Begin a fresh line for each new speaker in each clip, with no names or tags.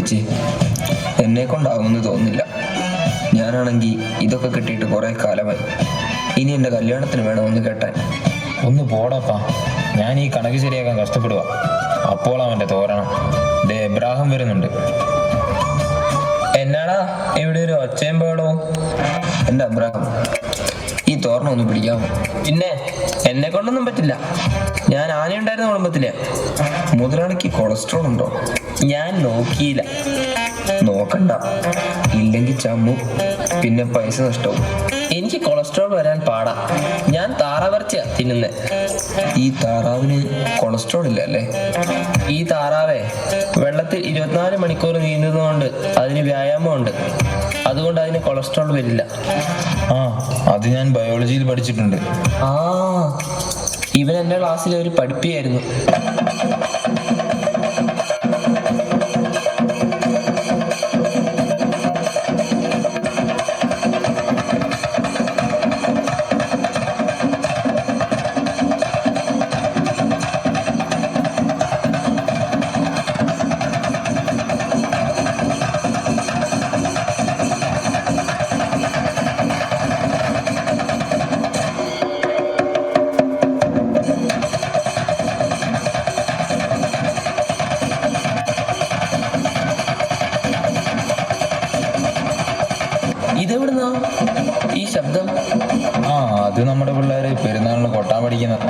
പിടിച്ച്. എന്നെ കൊണ്ടാവുമെന്ന് തോന്നുന്നില്ല. ഞാനാണെങ്കിൽ ഇതൊക്കെ കിട്ടിയിട്ട് കുറേ കാലമായി. ഇനി എൻ്റെ കല്യാണത്തിന് വേണമെന്ന് കേട്ടാൻ.
ഒന്ന് പോടപ്പാ, ഞാൻ ഈ കണക്ക് ശരിയാക്കാൻ കഷ്ടപ്പെടുക. അപ്പോൾ അവൻ്റെ തോരണം ദേ എബ്രാഹിം വരുന്നുണ്ട്.
എന്നാടാ ഇവിടെ ഒരു ഒച്ചയും പാടവും?
എൻ്റെ അബ്രാഹിം, ഈ തോരണം ഒന്ന് പിടിക്കാമോ?
പിന്നെ എന്നെ കൊണ്ടൊന്നും പറ്റില്ല. ഞാൻ ആനയുണ്ടായിരുന്ന കുടുംബത്തിലെ.
മുതലാളിക്ക് കൊളസ്ട്രോൾ ഉണ്ടോ?
ഞാൻ നോക്കിയില്ല.
നോക്കണ്ട, ഇല്ലെങ്കിൽ ചമ്മു, പിന്നെ പൈസ നഷ്ടവും.
എനിക്ക് കൊളസ്ട്രോൾ വരാൻ പാടാ. ഞാൻ താറാവിറച്ചിയാ തിന്നുന്നേ.
ഈ താറാവിന് കൊളസ്ട്രോൾ ഇല്ല അല്ലേ?
ഈ താറാവേ വെള്ളത്തിൽ 24 മണിക്കൂർ നീന്തുന്നതുകൊണ്ട് അതിന് വ്യായാമമുണ്ട്. അതുകൊണ്ട് അതിന് കൊളസ്ട്രോൾ വരില്ല.
ആ, അത് ഞാൻ ബയോളജിയിൽ പഠിച്ചിട്ടുണ്ട്.
ആ, ഇവൻ എൻ്റെ ക്ലാസ്സിലെ ഒരു പഠിപ്പിയായിരുന്നു. ഇതെവിടുന്നാ ഈ ശബ്ദം?
ആ, അത് നമ്മുടെ പിള്ളേര് പെരുന്നാളിന് കൊട്ടാൻ പഠിക്കുന്നത്.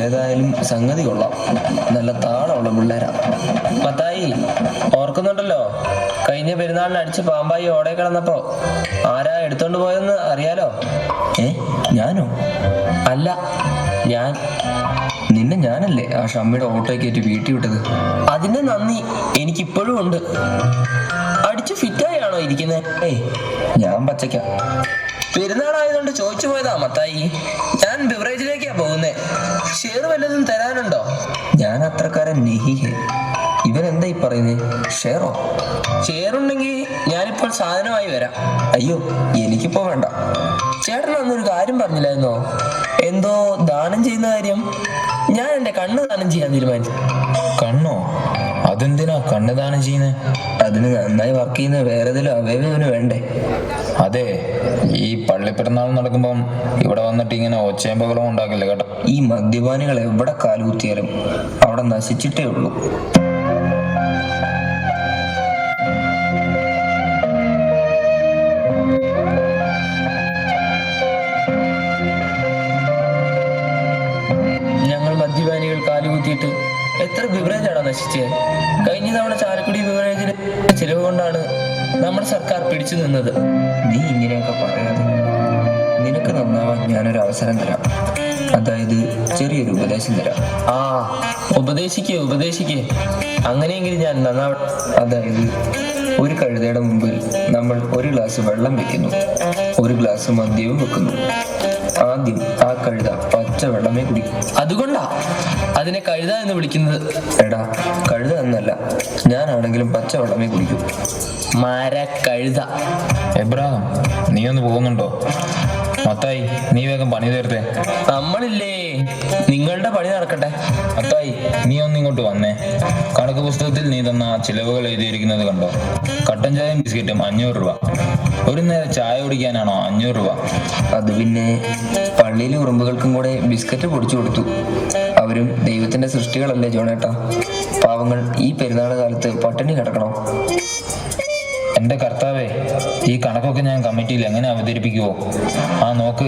ഏതായാലും സംഗതി കൊള്ളാം. നല്ല താളമുള്ള പിള്ളേരാ.
മത്തായി, ഓർക്കുന്നുണ്ടല്ലോ കഴിഞ്ഞ പെരുന്നാളിന് അടിച്ച് പാമ്പായി ഓടെ കിടന്നപ്പോ ആരാ എടുത്തോണ്ട് പോയെന്ന് അറിയാലോ?
ഞാനോ?
അല്ല, ഞാൻ.
നിന്നെ ഞാനല്ലേ ആ ഷമ്മിയുടെ ഓട്ടോ കയറ്റി വീട്ടിൽ വിട്ടത്?
അതിന്റെ നന്ദി എനിക്കിപ്പോഴും ഉണ്ട്. അടിച്ച് ഫിറ്റായാണോ ഇരിക്കുന്നത്?
ഞാൻ പച്ചയ്ക്ക.
പെരുന്നാളായതുകൊണ്ട് ചോദിച്ചു പോയതാ മത്തായി. ഞാൻ ബിവറേജിലേക്കാ പോകുന്നേ. ഷെയർ വല്ലതും തരാനുണ്ടോ?
ഞാൻ അത്രക്കാരൻ നെഹിഹേ. ഇവരെന്താ ഈ പറയുന്നത്? ഷെയറോ?
ഷെയർ ഉണ്ടെങ്കിൽ ഞാനിപ്പോൾ സാധനമായി വരാം.
അയ്യോ, എനിക്കിപ്പോ വേണ്ട.
ചേട്ടൻ അന്നൊരു കാര്യം പറഞ്ഞില്ലായിരുന്നോ? എന്തോ ദാനം ചെയ്യുന്ന കാര്യം. ഞാൻ എൻ്റെ കണ്ണ് ദാനം ചെയ്യാൻ തീരുമാനിച്ചു.
കണ്ണോ? അതെന്തിനാ കണ്ണ് ദാനം ചെയ്യുന്നത്?
അതിന് നന്നായി വർക്ക് ചെയ്യുന്ന വേറെ ഏതെങ്കിലും അവയവന് വേണ്ടേ?
അതെ, ഈ പള്ളിപ്പെരുന്നാൾ നടക്കുമ്പം ഇവിടെ വന്നിട്ട് ഇങ്ങനെ ഒച്ചയും ബഹളവും ഉണ്ടാക്കില്ല കേട്ടോ.
ഈ മദ്യപാനികൾ എവിടെ കാലുകുത്തിയാലും അവിടെ നശിച്ചിട്ടേ ഉള്ളൂ.
ഞങ്ങൾ മദ്യപാനികൾ കാലുകുത്തിയിട്ട് എത്ര ബിവറേജാണോ നശിച്ചത്? കഴിഞ്ഞ തവണ ചാലക്കുടി ബിവറേജിന് ചിലവ് കൊണ്ടാണ് നമ്മുടെ സർക്കാർ പിടിച്ചു നിന്നത്.
നീ ഇങ്ങനെയൊക്കെ പറയാതെ. നിനക്ക് നന്നാവാൻ ഞാനൊരു അവസരം തരാം. അതായത് ചെറിയൊരു ഉപദേശം തരാം.
ആ, ഉപദേശിക്കേ. അങ്ങനെയെങ്കിൽ ഞാൻ നന്നാവട്ടെ.
അതായത് ഒരു കഴുതയുടെ മുമ്പിൽ നമ്മൾ ഒരു ഗ്ലാസ് വെള്ളം വെക്കുന്നു, ഒരു ഗ്ലാസ് മദ്യവും വെക്കുന്നു. ആദ്യം ആ കഴുത പച്ച വെള്ളമേ കുടിക്കും.
അതുകൊണ്ടാ അതിനെ കഴുത എന്ന് വിളിക്കുന്നത്.
എടാ, കഴുത എന്നല്ല, ഞാനാണെങ്കിലും പച്ച വെള്ളമേ കുടിക്കും.
മരക്കഴുത.
എബ്രാഹിം, നീ ഒന്ന് പോകുന്നുണ്ടോ? മത്തായി, നീ വേഗം പണി തീർത്തേ.
നമ്മളില്ലേ, നിങ്ങളുടെ പണി നടക്കട്ടെ.
മത്തായി, നീ ഒന്ന് ഇങ്ങോട്ട് വന്നേ. കണക്ക് പുസ്തകത്തിൽ നീ തന്ന ചിലവുകൾ എഴുതിയിരിക്കുന്നത് കണ്ടോ? കട്ടൻ ചായയും ബിസ്ക്കറ്റും 500 രൂപ. ഒരു നേരം ചായ കുടിക്കാനാണോ 500 രൂപ?
അത് പിന്നെ പള്ളിയിലെ ഉറുമ്പുകൾക്കും കൂടെ ബിസ്ക്കറ്റ് പൊടിച്ചു കൊടുത്തു. അവരും ദൈവത്തിന്റെ സൃഷ്ടികളല്ലേ ജോണേട്ടാ. പാവങ്ങൾ ഈ പെരുന്നാൾ കാലത്ത് പട്ടിണി കിടക്കണോ?
എൻ്റെ കർത്താവേ, ഈ കണക്കൊക്കെ ഞാൻ കമ്മിറ്റിയിൽ എങ്ങനെ അവതരിപ്പിക്കുവോ? ആ നോക്ക്,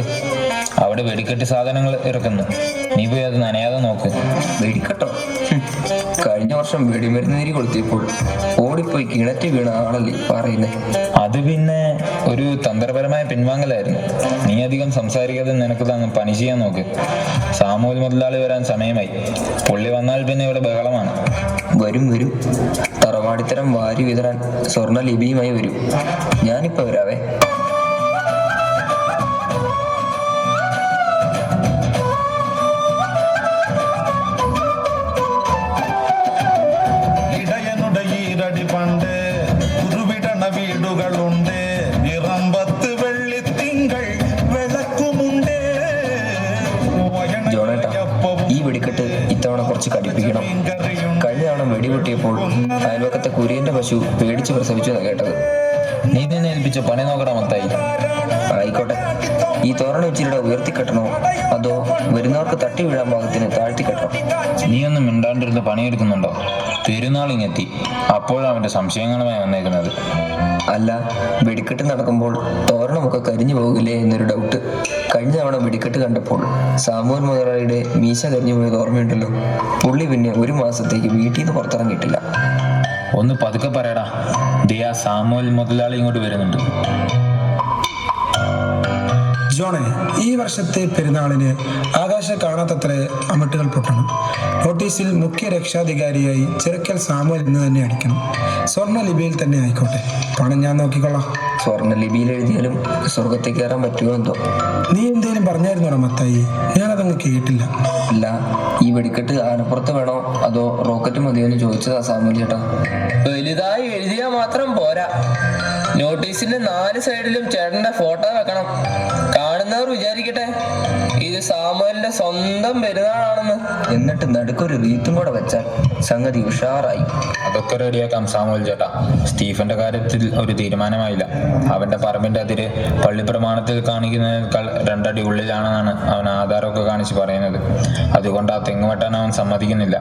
അവിടെ വെടിക്കെട്ട് സാധനങ്ങൾ ഇറക്കുന്നു. നീ പോയി അത് നനയാതെ നോക്ക്.
വെടിക്കട്ടോ? കഴിഞ്ഞ വർഷം വെടിമരുന്ന് തിരി കൊളുത്തിയപ്പോൾ ഓടിപ്പോയി കിണറ്റ് വീണ ആളല്ലേ പറയുന്നേ.
അത് പിന്നെ ഒരു തന്ത്രപരമായ പിൻവാങ്ങലായിരുന്നു. നീ അധികം സംസാരിക്കാതെ നിനക്ക് തന്നെ പണി ചെയ്യാൻ നോക്ക്. സാമൂഹ്യ മുതലാളി വരാൻ സമയമായി. പുള്ളി വന്നാൽ പിന്നെ ഇവിടെ ബഹളമാണ്.
വരും. തറവാടിത്തരം വാരി വിതറാൻ സ്വർണ്ണ ലിപിയുമായി വരും. ഞാനിപ്പോ വരാവേ.
പണ്ട് ഉരുവിടണ വീടുകളുണ്ട്, ഇറമ്പത്ത് വെള്ളിത്തിങ്കൾ വിളക്കുമുണ്ട്.
ജോണേട്ടാ, ഈ വെടിക്കെട്ട് ഇത്തവണ കുറച്ച് കടിപ്പിക്കണം. കഴിഞ്ഞ തവണ വെടിപൊട്ടിയപ്പോൾ അയൽവക്കത്തെ കുര്യന്റെ പശു പേടിച്ച് പ്രസവിച്ചു എന്നാണ് കേട്ടത്.
നീ തന്നെ ഏൽപ്പിച്ച പണി നോക്കടാ മത്തായി.
ആയിക്കോട്ടെ, ഈ തോരണ ഇച്ചിരിയുടെ ഉയർത്തിക്കെട്ടണോ അതോ വരുന്നവർക്ക് തട്ടി വീഴാൻ പാകത്തിന് താഴ്ത്തിക്കെട്ടണോ?
നീ ഒന്നും മിണ്ടാണ്ടിരുന്ന് പണിയെടുക്കുന്നുണ്ടോ? പെരുന്നാളിങ്ങെത്തി, അപ്പോഴാണ് അവന്റെ സംശയങ്ങളുമായി വന്നേക്കുന്നത്.
അല്ല, വെടിക്കെട്ട് നടക്കുമ്പോൾ തോരണമൊക്കെ കരിഞ്ഞു പോകില്ലേ എന്നൊരു ഡൗട്ട്. കഴിഞ്ഞ തവണ വെടിക്കെട്ട് കണ്ടപ്പോൾ സാമൂഹ്യ മുതലാളിയുടെ മീശ കരിഞ്ഞു പോയത് ഓർമ്മയുണ്ടല്ലോ. പുള്ളി പിന്നെ ഒരു മാസത്തേക്ക് വീട്ടിൽ നിന്ന് പുറത്തിറങ്ങിയിട്ടില്ല.
ഒന്ന് പതുക്കെ പറയടാ. ദിയാ സാമൂഹ്യ മുതലാളി ഇങ്ങോട്ട് വരുന്നുണ്ട്.
ജോണെ, ഈ വർഷത്തെ പെരുന്നാളിന് ആകാശ കാണാത്തത്ര അമിട്ടുകൾ പൊട്ടണം. നോട്ടീസിൽ മുഖ്യ രക്ഷാധികാരിയായി ചിറക്കൽ സാമുവൽ എന്ന് തന്നെ അടിക്കണം. സ്വർണ്ണ ലിപിയിൽ തന്നെ ആയിക്കോട്ടെ. പണം ഞാൻ നോക്കിക്കൊള്ളാം.
സ്വർണ്ണ ലിപിയിൽ എഴുതിയാലും സ്വർഗത്തിൽ കയറാൻ പറ്റുമോ എന്തോ.
നീ എന്തേലും പറഞ്ഞായിരുന്നോടാ മത്തായി? ഞാനതങ്ങ് കേട്ടില്ല.
അല്ല, ഈ വെടിക്കെട്ട് ആനപ്പുറത്ത് വേണോ അതോ റോക്കറ്റ് മതിയോ എന്ന് ചോദിച്ചതാ സാമൂഹ്യ ചേട്ടാ.
വലുതായി എഴുതിയാൽ മാത്രം പോരാ, നോട്ടീസിന്റെ 4 സൈഡിലും ചേട്ടന്റെ ഫോട്ടോ വെക്കണം. കാണുന്നവർ വിചാരിക്കട്ടെ ഇത് സാമുവലിന്റെ സ്വന്തം പെരുന്നാളാണെന്ന്.
എന്നിട്ട് നടുക്കൊരു റീത്തും കൂടെ വെച്ചാൽ സംഗതി ഉഷാറായി.
അതൊക്കെ റെഡിയാക്കാം സാമുവൽ ചേട്ടാ. സ്റ്റീഫന്റെ കാര്യത്തിൽ ഒരു തീരുമാനമായില്ല. അവന്റെ പറമ്പിന്റെ അതിര് പള്ളി പ്രമാണത്തിൽ കാണിക്കുന്നതിനേക്കാൾ 2 അടി ഉള്ളിലാണെന്നാണ് അവൻ ആധാരമൊക്കെ കാണിച്ച് പറയുന്നത്. അതുകൊണ്ട് ആ തെങ്ങ് വെട്ടാൻ അവൻ സമ്മതിക്കുന്നില്ല.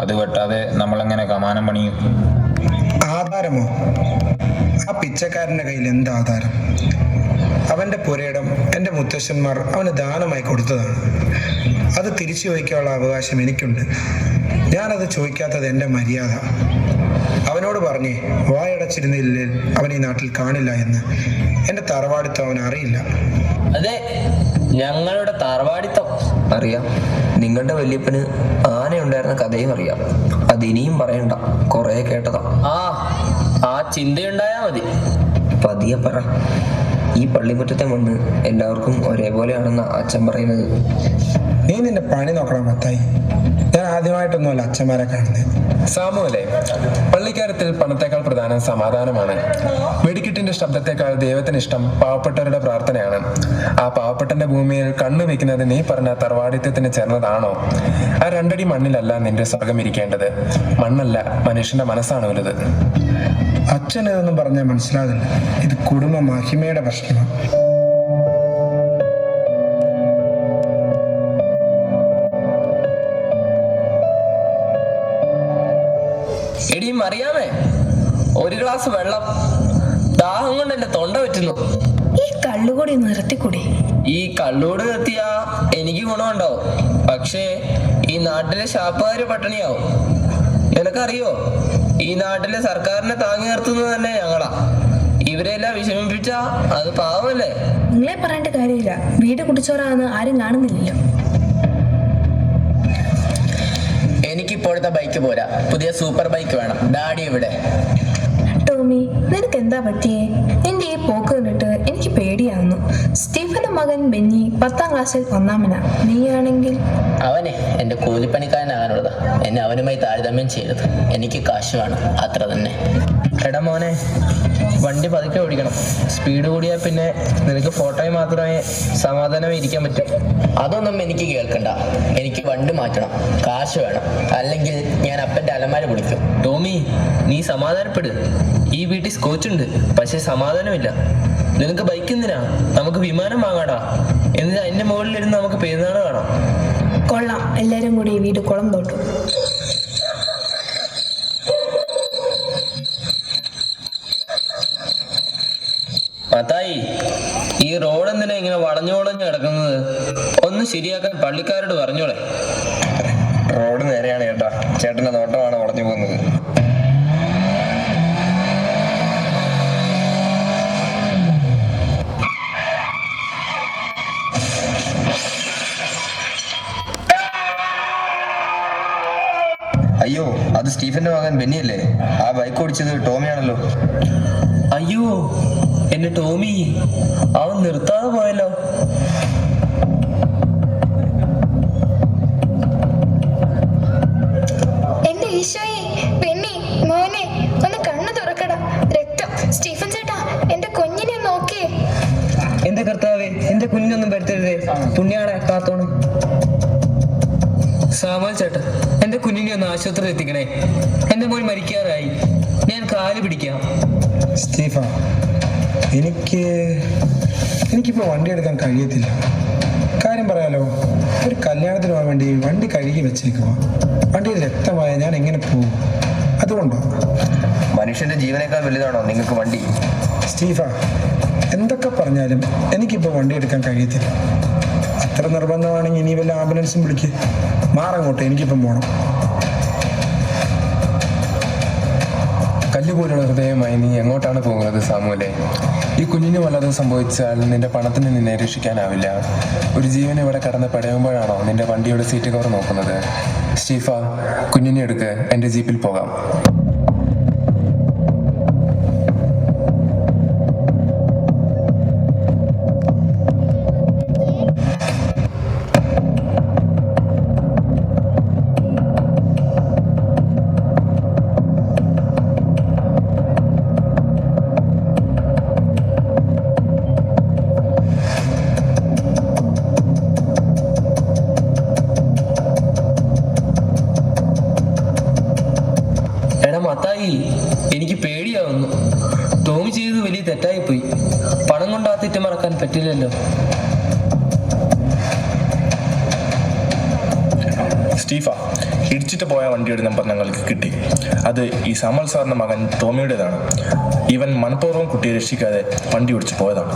അത് വെട്ടാതെ നമ്മളെങ്ങനെ കമാനം പണിയും?
ആധാരമോ? ആ പിച്ചക്കാരന്റെ കയ്യിൽ എന്ത് ആധാരം? അവന്റെ പുരയിടം എൻ്റെ മുത്തശ്ശന്മാർ അവന് ദാനമായി കൊടുത്തതാണ്. അത് തിരിച്ചു ചോദിക്കാനുള്ള അവകാശം എനിക്കുണ്ട്. ഞാനത് ചോദിക്കാത്തത് എൻ്റെ മര്യാദ. അവനോട് പറഞ്ഞേ വായടച്ചിരുന്നില്ലേ അവൻ ഈ നാട്ടിൽ കാണില്ല എന്ന്. എൻ്റെ തറവാടിത്തം അവൻ അറിയില്ല.
അതെ, ഞങ്ങളുടെ തറവാടിത്തം
അറിയാം. നിങ്ങളുടെ വല്യപ്പന് ആനയുണ്ടായിരുന്ന കഥയും അറിയാം. അതിനിയും പറയണ്ട, കുറെ കേട്ടതാ.
ആ ചിന്തയുണ്ടായാ മതി.
പതിയെ പറ. ഈ പള്ളിമുറ്റത്തെ മണ്ണ് എല്ലാവർക്കും ഒരേപോലെയാണെന്ന അച്ഛൻ പറയുന്നത്.
നീ നിന്റെ പണി നോക്കണം മത്തായി. ഞാൻ ആദ്യമായിട്ടൊന്നുമല്ല അച്ഛന്മാരെ കാണുന്നത്.
സാമുവലെ, പള്ളിക്കാര്യത്തിൽ പണത്തേക്കാൾ പ്രധാനം സമാധാനമാണ്. വെടിക്കെട്ടിന്റെ ശബ്ദത്തെക്കാൾ ദൈവത്തിന് ഇഷ്ടം പാവപ്പെട്ടവരുടെ പ്രാർത്ഥനയാണ്. ആ പാവപ്പെട്ടന്റെ ഭൂമിയിൽ കണ്ണു വെക്കുന്നത് നീ പറഞ്ഞ തറവാടിത്തത്തിന് ചേർന്നതാണോ? ആ 2 അടി മണ്ണിലല്ല നിന്റെ സ്വർഗം ഇരിക്കേണ്ടത്. മണ്ണല്ല, മനുഷ്യന്റെ മനസ്സാണ് വലുത്.
അച്ഛൻ ഇതൊന്നും പറഞ്ഞാൽ മനസ്സിലാകില്ല. ഇത് കുടുംബ മഹിമയുടെ പ്രശ്നമാണ്.
എടി അറിയാമേ, ഒരു ഗ്ലാസ് വെള്ളം. ദാഹം കൊണ്ട് എന്റെ തൊണ്ട പറ്റുന്നു.
ഈ കള്ളുകൂടി നിർത്തിക്കൂടി?
ഈ കള്ളൂട് നിർത്തിയാ എനിക്ക് ഗുണമുണ്ടാവും, പക്ഷേ ഈ നാട്ടിലെ ശാപ്പുകാര് പട്ടിണിയാവും. നിനക്കറിയോ, ഈ നാട്ടിലെ സർക്കാരിനെ താങ്ങി നിർത്തുന്നത് തന്നെ ഞങ്ങളാ. ഇവരെല്ലാം വിഷമിപ്പിച്ചാ അത് പാവമല്ലേ?
നിങ്ങളെ പറയേണ്ട കാര്യമില്ല. വീട് കുടിച്ചോറാന്ന് ആരും കാണുന്നില്ലല്ലോ.
എനിക്കിപ്പോഴത്തെ ബൈക്ക് പോരാ, പുതിയ സൂപ്പർ ബൈക്ക് വേണം. ഡാഡി ഇവിടെ.
ടോമി, നിനക്ക് എന്താ പറ്റിയേ? നിന്റെ ഈ പോക്ക് കണ്ടിട്ട് എനിക്ക് പേടിയാവുന്നു. സ്റ്റീഫന്റെ മകൻ ബെന്നി 10ാം ക്ലാസ്സിൽ 1ാമനാ. നീയാണെങ്കിൽ?
അവനെ എന്റെ കൂലിപ്പണിക്കാരനാകാനുള്ളതാ. എന്നെ അവനുമായി താരതമ്യം ചെയ്യരുത്. എനിക്ക് കാശ് വേണം, അത്ര തന്നെ. എടാ മോനെ, വണ്ടി പതുക്കെ ഓടിക്കണം. സ്പീഡ് കൂടിയാൽ പിന്നെ നിനക്ക് ഫോട്ടോയിൽ മാത്രമേ സമാധാനമായി ഇരിക്കാൻ പറ്റൂ. അതൊന്നും എനിക്ക് കേൾക്കണ്ട. എനിക്ക് വണ്ടി മാറ്റണം, കാശ് വേണം, അല്ലെങ്കിൽ ഞാൻ അപ്പന്റെ അലമാര കുടിക്കും. ടോമി, നീ സമാധാനപ്പെട്. ഈ വീട്ടിൽ സ്കോച്ചുണ്ട്, പക്ഷെ സമാധാനമില്ല. നിനക്ക് ബൈക്ക് എന്തിനാ? നമുക്ക് വിമാനം വാങ്ങാടാ. എന്നിട്ട് അതിന്റെ മുകളിലിരുന്ന് നമുക്ക് പെരുന്നാൾ കാണാം.
കൊള്ളാം, എല്ലാരും കൂടി ഈ വീട് കുളം തോട്ടു.
മത്തായി, ഈ റോഡ് എന്തിനാ ഇങ്ങനെ വളഞ്ഞു വളഞ്ഞു കിടക്കുന്നത്? ഒന്ന് ശരിയാക്കാൻ പള്ളിക്കാരോട് പറഞ്ഞോളെ.
റോഡ് നേരെയാണ് ചേട്ടാ, ചേട്ടന്റെ നോട്ടമാണ് വളഞ്ഞു പോകുന്നത്. അയ്യോ, അത് സ്റ്റീഫന്റെ മകൻ ബെന്നിയല്ലേ? ആ ബൈക്ക് ഓടിച്ചത് ടോമിയാണല്ലോ.
അയ്യോ, എന്റെ ടോമി, അവൻ നിർത്താതെ പോയല്ലോ.
എന്റെ ഈശോയെ, പെണ്ണി മോനെ, ഒന്ന് കണ്ണു തുറക്കടാ. രക്തം. സ്റ്റീഫൻ ചേട്ടാ, എന്റെ കുഞ്ഞിനെ നോക്കിയേ.
എന്റെ കർത്താവേ, എന്റെ കുഞ്ഞൊന്നും വരുത്തരുതേ. പുണ്യാളെ കാത്തോണം. സാമുവൽ ചേട്ടാ, എന്റെ കുഞ്ഞിനെ ഒന്ന് ആശുപത്രിയിൽ എത്തിക്കണേ.
എന്റെ മോൻ മരിക്കാറായി. ഞാൻ കാല് പിടിക്കാം.
സ്റ്റീഫ, എനിക്കിപ്പോൾ വണ്ടി എടുക്കാൻ കഴിയത്തില്ല. കാര്യം പറയാലോ, ഒരു കല്യാണത്തിന് പോകാൻ വേണ്ടി വണ്ടി കഴുകി വെച്ചേക്കുക. വണ്ടിയിൽ രക്തമായ ഞാൻ എങ്ങനെ പോകും? അതുകൊണ്ടോ?
മനുഷ്യന്റെ ജീവനേക്കാൾ വലുതാണോ നിങ്ങൾക്ക് വണ്ടി?
സ്റ്റീഫ, എന്തൊക്കെ പറഞ്ഞാലും എനിക്കിപ്പോൾ വണ്ടി എടുക്കാൻ കഴിയത്തില്ല. അത്ര നിർബന്ധമാണെങ്കിൽ ഇനി വല്ല ആംബുലൻസും വിളിക്ക്. മാറങ്ങോട്ടെ, എനിക്കിപ്പം പോകണം.
കല്ലുപോലുള്ള ഹൃദയമായി നീ എങ്ങോട്ടാണ് പോകുന്നത് സാമുവലെ? ഈ കുഞ്ഞിന് വല്ലതും സംഭവിച്ചാൽ നിന്റെ പണത്തിന് നിന്നെ രക്ഷിക്കാനാവില്ല. ഒരു ജീവൻ ഇവിടെ കടന്ന് പടയുമ്പോഴാണോ നിന്റെ വണ്ടിയുടെ സീറ്റ് കവർ നോക്കുന്നത്? സ്റ്റീഫ, കുഞ്ഞിനെ എടുക്ക്, എൻ്റെ ജീപ്പിൽ പോകാം.
മത്തായി, എനിക്ക് പേടിയാവുന്നു. ടോമി ചെയ്തത് വലിയ തെറ്റായിപ്പോയി. പണം കൊണ്ട് ആ തെറ്റ് മറക്കാൻ പറ്റില്ലല്ലോ.
സ്റ്റീഫ, ഇടിച്ചിട്ട് പോയ വണ്ടിയുടെ നമ്പർ ഞങ്ങൾക്ക് കിട്ടി. അത് ഈ സാമൽ സാറിന്റെ മകൻ ടോമിയുടേതാണ്. ഇവൻ മനഃപൂർവ്വം കുട്ടിയെ രക്ഷിക്കാതെ വണ്ടി ഓടിച്ചു പോയതാണ്.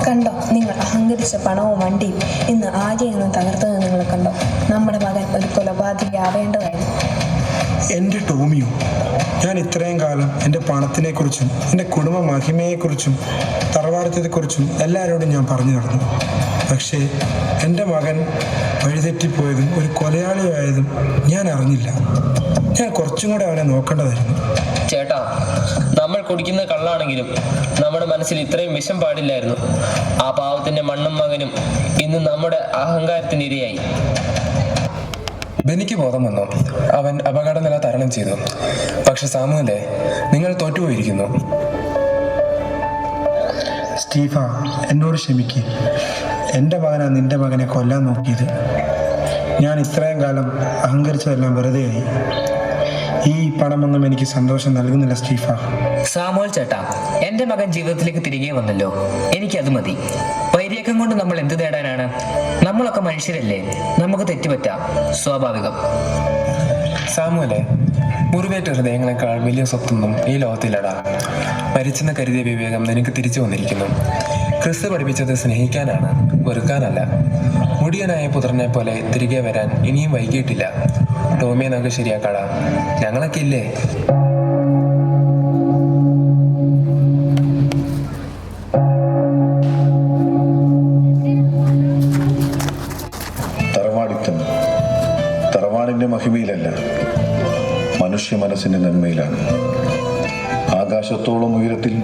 കണ്ടോ, നിങ്ങൾ അഹങ്കരിച്ച പണവും വണ്ടിയും ഇന്ന് ആരെയെന്ന് തകർത്തത് നിങ്ങൾ കണ്ടോ? നമ്മുടെ മകൻ ഒരു കൊലപാതകയാവേണ്ടതായിരുന്നു.
എൻ്റെ ടോമിയോ, ഞാൻ ഇത്രയും കാലം എൻ്റെ പണത്തിനെക്കുറിച്ചും എൻ്റെ കുടുംബ മഹിമയെക്കുറിച്ചും തറവാടത്തെക്കുറിച്ചും എല്ലാവരോടും ഞാൻ പറഞ്ഞു നടന്നു. പക്ഷേ എൻ്റെ മകൻ വഴിതെറ്റിപ്പോയതും ഒരു കൊലയാളിയായതും ഞാൻ അറിഞ്ഞില്ല. ഞാൻ കുറച്ചും കൂടെ അവനെ നോക്കേണ്ടതായിരുന്നു.
ചേട്ടാ, നമ്മൾ കുടിക്കുന്ന കള്ളാണെങ്കിലും നമ്മുടെ മനസ്സിൽ ഇത്രയും വിഷം പാടില്ലായിരുന്നു. ആ പാവത്തിന്റെ മണ്ണും മകനും ഇന്ന് നമ്മുടെ അഹങ്കാരത്തിന് ഇരയായി.
ബെന്നിക്ക് ബോധം വന്നു. അവൻ അപകടനില തരണം ചെയ്തു. പക്ഷെ സാമുവലെ, നിങ്ങൾ തോറ്റുപോയിരിക്കുന്നു.
സ്റ്റീഫ, എന്നോട് ക്ഷമിക്ക്. എൻ്റെ മകനാണ് നിന്റെ മകനെ കൊല്ലാൻ നോക്കിയത്. ഞാൻ ഇത്രയും കാലം അഹങ്കരിച്ചതെല്ലാം വെറുതെയായി. ഈ പണമൊന്നും എനിക്ക് സന്തോഷം നൽകുന്നില്ല സ്റ്റീഫ.
സാമുവൽ ചേട്ടാ, എന്റെ മകൻ ജീവിതത്തിലേക്ക് തിരികെ വന്നല്ലോ, എനിക്കത് മതി. വൈര്യക്കം കൊണ്ട് നമ്മൾ എന്ത് നേടാനാണ്? നമ്മളൊക്കെ മനുഷ്യരല്ലേ, നമുക്ക് തെറ്റുപറ്റാം, സ്വാഭാവികം.
സാമുവലെ, മുറിവേറ്റ ഹൃദയങ്ങളെക്കാൾ വലിയ സ്വത്തൊന്നും ഈ ലോകത്തില്ലടാ. മരിച്ചെന്ന് കരുതിയ വിവേകം നിനക്ക് തിരിച്ചു വന്നിരിക്കുന്നു. ക്രിസ്തു പഠിപ്പിച്ചത് സ്നേഹിക്കാനാണ്, വെറുക്കാനല്ല. മുടിയനായ പുത്രനെ പോലെ തിരികെ വരാൻ ഇനിയും വൈകിട്ടില്ല. ടോമിയെ നമുക്ക് ശരിയാക്കാടാ, ഞങ്ങളൊക്കെ ഇല്ലേ?
തറവാടിന്റെ മഹിമയിലല്ല, മനുഷ്യ മനസ്സിന്റെ നന്മയിലാണ്. ആകാശത്തോളം ഉയരത്തിൽ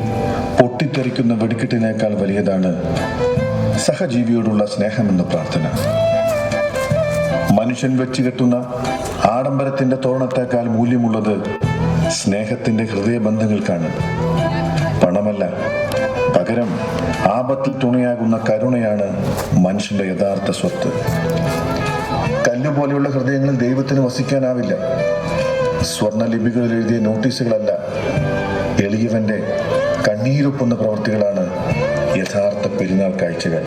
പൊട്ടിത്തെറിക്കുന്ന വെടിക്കെട്ടിനേക്കാൾ വലിയതാണ് സഹജീവിയോടുള്ള സ്നേഹമെന്ന പ്രാർത്ഥന. മനുഷ്യൻ വെച്ചുകെട്ടുന്ന ആഡംബരത്തിന്റെ തോരണത്തേക്കാൾ മൂല്യമുള്ളത് സ്നേഹത്തിന്റെ ഹൃദയബന്ധങ്ങൾക്കാണ്. പണമല്ല, പകരം ആപത്തിൽ തുണയാകുന്ന കരുണയാണ് മനുഷ്യന്റെ യഥാർത്ഥ സ്വത്ത്. കല്ലുപോലെയുള്ള ഹൃദയങ്ങളിൽ ദൈവത്തിന് വസിക്കാനാവില്ല. സ്വർണ്ണലിപികളിൽ എഴുതിയ നോട്ടീസുകളല്ല, എളിയവന്റെ കണ്ണീരൊപ്പുന്ന പ്രവൃത്തികളാണ് യഥാർത്ഥ പെരുന്നാൾ കാഴ്ചകൾ.